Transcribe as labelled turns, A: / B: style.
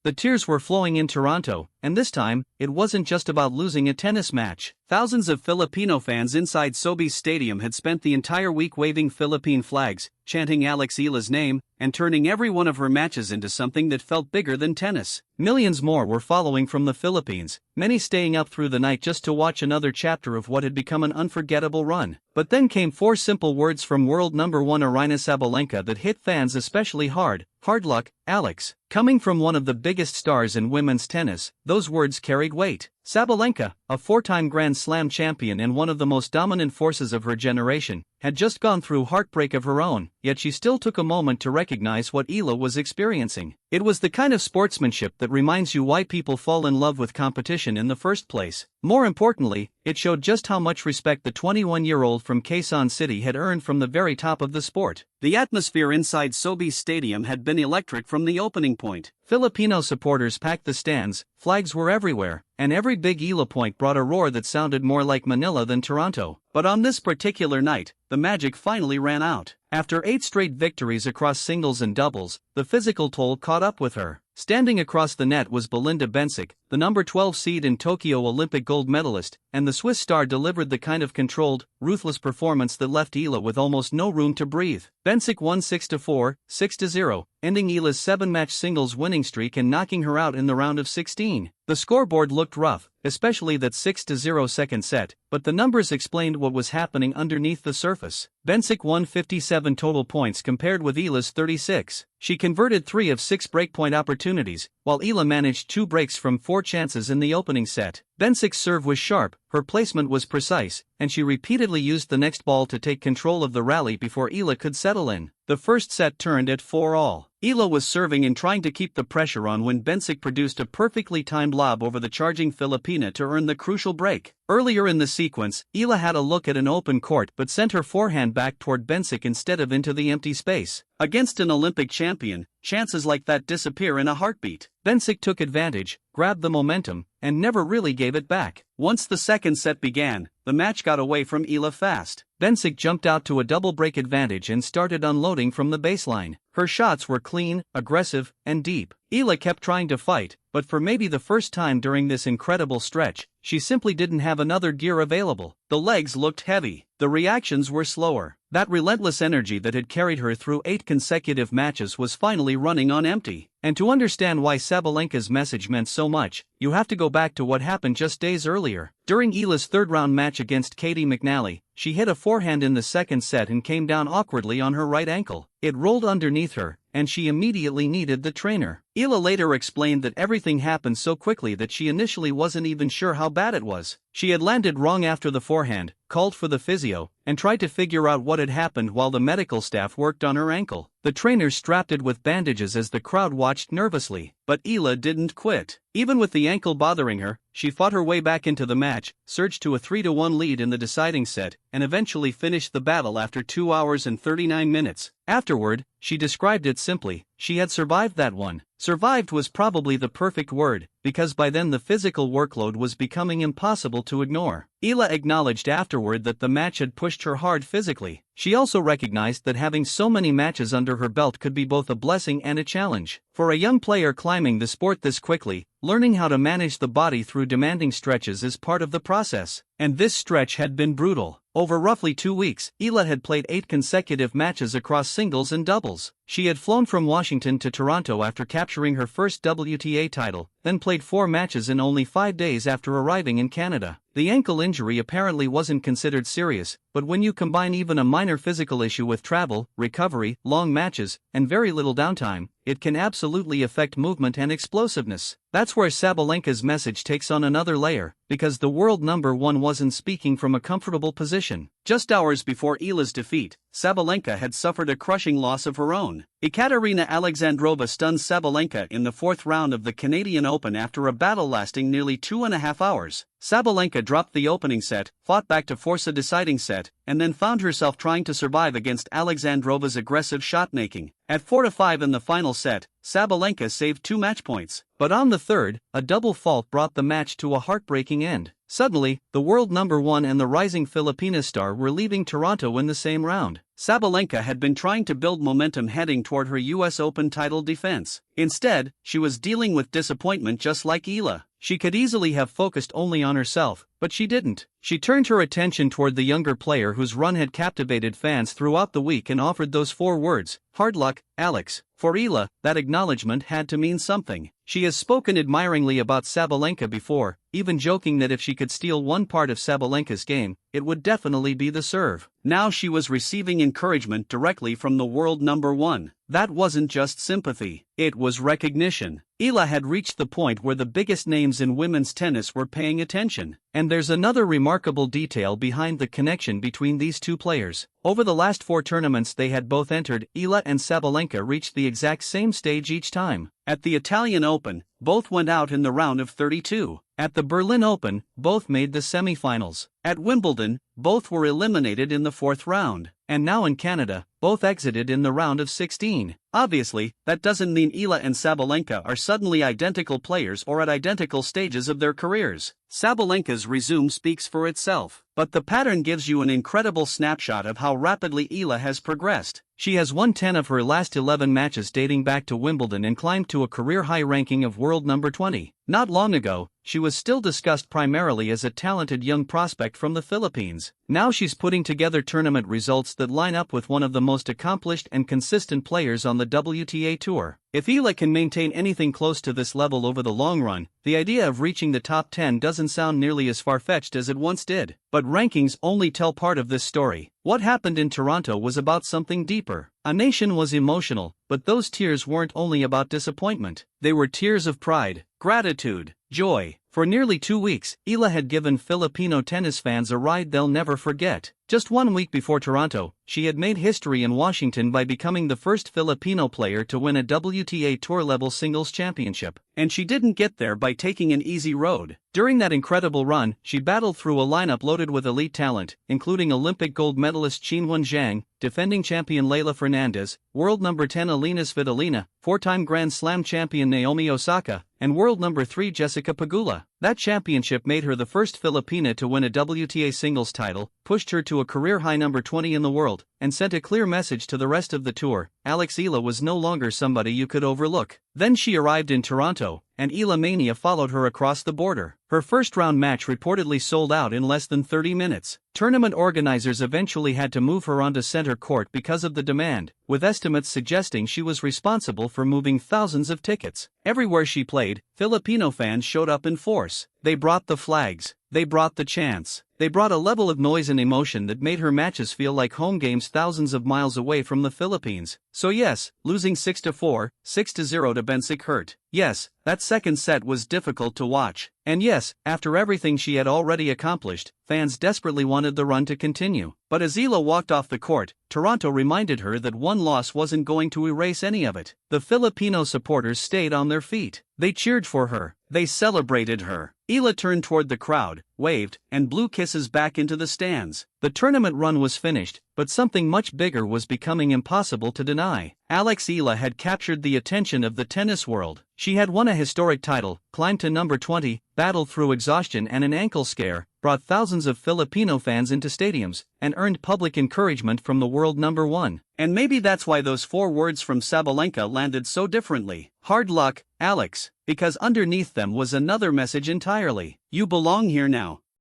A: The tears were flowing in Toronto, and this time, it wasn't just about losing a tennis match. Thousands of Filipino fans inside Sobeys Stadium had spent the entire week waving Philippine flags, chanting Alex Eala's name, and turning every one of her matches into something that felt bigger than tennis. Millions more were following from the Philippines, many staying up through the night just to watch another chapter of what had become an unforgettable run. But then came 4 simple words from world number 1 Aryna Sabalenka that hit fans especially hard: hard luck, Alex. Coming from one of the biggest stars in women's tennis, those words carried weight. Sabalenka, a 4-time Grand Slam champion and one of the most dominant forces of her generation, had just gone through heartbreak of her own, yet she still took a moment to recognize what Eala was experiencing. It was the kind of sportsmanship that reminds you why people fall in love with competition in the first place. More importantly, it showed just how much respect the 21-year-old from Quezon City had earned from the very top of the sport. The atmosphere inside Sobeys Stadium had been electric from the opening point. Filipino supporters packed the stands, flags were everywhere, and every big Eala point brought a roar that sounded more like Manila than Toronto. But on this particular night, the magic finally ran out. After 8 straight victories across singles and doubles, the physical toll caught up with her. Standing across the net was Belinda Bencic, the number 12 seed and Tokyo Olympic gold medalist, and the Swiss star delivered the kind of controlled, ruthless performance that left Eala with almost no room to breathe. Bencic won 6-4, 6-0, ending Eala's 7-match singles winning streak and knocking her out in the round of 16. The scoreboard looked rough, especially that 6-0 second set, but the numbers explained what was happening underneath the surface. Bencic won 57 total points compared with Eala's 36. She converted 3 of 6 breakpoint opportunities, while Eala managed 2 breaks from 4 chances in the opening set. Bencic's serve was sharp, her placement was precise, and she repeatedly used the next ball to take control of the rally before Eala could settle in. The first set turned at 4-all. Eala was serving and trying to keep the pressure on when Bencic produced a perfectly timed lob over the charging Filipina to earn the crucial break. Earlier in the sequence, Eala had a look at an open court but sent her forehand back toward Bencic instead of into the empty space. Against an Olympic champion, chances like that disappear in a heartbeat. Bencic took advantage, grabbed the momentum, and never really gave it back. Once the second set began, the match got away from Eala fast. Bencic jumped out to a double break advantage and started unloading from the baseline. Her shots were clean, aggressive, and deep. Eala kept trying to fight, but for maybe the first time during this incredible stretch, she simply didn't have another gear available. The legs looked heavy. The reactions were slower. That relentless energy that had carried her through 8 consecutive matches was finally running on empty. And to understand why Sabalenka's message meant so much, you have to go back to what happened just days earlier. During Eala's third-round match against Katie McNally, she hit a forehand in the second set and came down awkwardly on her right ankle. It rolled underneath her, and she immediately needed the trainer. Eala later explained that everything happened so quickly that she initially wasn't even sure how bad it was. She had landed wrong after the forehand, called for the physio, and tried to figure out what had happened while the medical staff worked on her ankle. The trainer strapped it with bandages as the crowd watched nervously. But Eala didn't quit. Even with the ankle bothering her, she fought her way back into the match, surged to a 3-1 lead in the deciding set, and eventually finished the battle after 2 hours and 39 minutes. Afterward, she described it simply: she had survived that one. Survived was probably the perfect word, because by then the physical workload was becoming impossible to ignore. Eala acknowledged afterward that the match had pushed her hard physically. She also recognized that having so many matches under her belt could be both a blessing and a challenge. For a young player climbing the sport this quickly, learning how to manage the body through demanding stretches is part of the process. And this stretch had been brutal. Over roughly 2 weeks, Eala had played 8 consecutive matches across singles and doubles. She had flown from Washington to Toronto after capturing her first WTA title, then played 4 matches in only 5 days after arriving in Canada. The ankle injury apparently wasn't considered serious, but when you combine even a minor physical issue with travel, recovery, long matches, and very little downtime, it can absolutely affect movement and explosiveness. That's where Sabalenka's message takes on another layer, because the world number 1 wasn't speaking from a comfortable position. Just hours before Eala's defeat, Sabalenka had suffered a crushing loss of her own. Ekaterina Alexandrova stunned Sabalenka in the 4th round of the Canadian Open after a battle lasting nearly 2.5 hours. Sabalenka dropped the opening set, fought back to force a deciding set, and then found herself trying to survive against Alexandrova's aggressive shot-making. At 4-5 in the final set, Sabalenka saved 2 match points. But on the third, a double fault brought the match to a heartbreaking end. Suddenly, the world number 1 and the rising Filipina star were leaving Toronto in the same round. Sabalenka had been trying to build momentum heading toward her US Open title defense. Instead, she was dealing with disappointment just like Eala. She could easily have focused only on herself, but she didn't. She turned her attention toward the younger player whose run had captivated fans throughout the week and offered those 4 words, "Hard luck, Alex." For Eala, that acknowledgement had to mean something. She has spoken admiringly about Sabalenka before, even joking that if she could steal one part of Sabalenka's game, it would definitely be the serve. Now she was receiving encouragement directly from the world number 1. That wasn't just sympathy, it was recognition. Eala had reached the point where the biggest names in women's tennis were paying attention. And there's another remarkable detail behind the connection between these two players. Over the last 4 tournaments they had both entered, Eala and Sabalenka reached the exact same stage each time. At the Italian Open, both went out in the round of 32. At the Berlin Open, both made the semifinals. At Wimbledon, both were eliminated in the 4th round. And now in Canada, both exited in the round of 16. Obviously, that doesn't mean Eala and Sabalenka are suddenly identical players or at identical stages of their careers. Sabalenka's resume speaks for itself. But the pattern gives you an incredible snapshot of how rapidly Eala has progressed. She has won 10 of her last 11 matches dating back to Wimbledon and climbed to a career-high ranking of world number 20. Not long ago, she was still discussed primarily as a talented young prospect from the Philippines. Now she's putting together tournament results that line up with one of the most accomplished and consistent players on the WTA Tour. If Eala can maintain anything close to this level over the long run, the idea of reaching the top 10 doesn't sound nearly as far-fetched as it once did. But rankings only tell part of this story. What happened in Toronto was about something deeper. A nation was emotional, but those tears weren't only about disappointment. They were tears of pride, gratitude, joy. For nearly 2 weeks, Eala had given Filipino tennis fans a ride they'll never forget. Just 1 week before Toronto, she had made history in Washington by becoming the first Filipino player to win a WTA Tour-level singles championship. And she didn't get there by taking an easy road. During that incredible run, she battled through a lineup loaded with elite talent, including Olympic gold medalist Qinwen Zhang, defending champion Leylah Fernandez, world number 10 Aryna Sabalenka, 4-time Grand Slam champion Naomi Osaka, and world number 3 Jessica Pegula. That championship made her the first Filipina to win a WTA singles title, pushed her to a career-high number 20 in the world, and sent a clear message to the rest of the tour: Alex Eala was no longer somebody you could overlook. Then she arrived in Toronto, and Eala mania followed her across the border. Her first-round match reportedly sold out in less than 30 minutes. Tournament organizers eventually had to move her onto center court because of the demand, with estimates suggesting she was responsible for moving thousands of tickets. Everywhere she played, Filipino fans showed up in force. They brought the flags. They brought the chants. They brought a level of noise and emotion that made her matches feel like home games thousands of miles away from the Philippines. So yes, losing 6-4, 6-0 to Bensik hurt. Yes, that second set was difficult to watch. And yes, after everything she had already accomplished, fans desperately wanted the run to continue. But as Eala walked off the court, Toronto reminded her that one loss wasn't going to erase any of it. The Filipino supporters stayed on their feet. They cheered for her. They celebrated her. Eala turned toward the crowd, waved, and blew kisses back into the stands. The tournament run was finished, but something much bigger was becoming impossible to deny. Alex Eala had captured the attention of the tennis world. She had won a historic title, climbed to number 20, battled through exhaustion and an ankle scare, brought thousands of Filipino fans into stadiums, and earned public encouragement from the world number 1. And maybe that's why those 4 words from Sabalenka landed so differently. Hard luck, Alex. Because underneath them was another message entirely. You belong here now.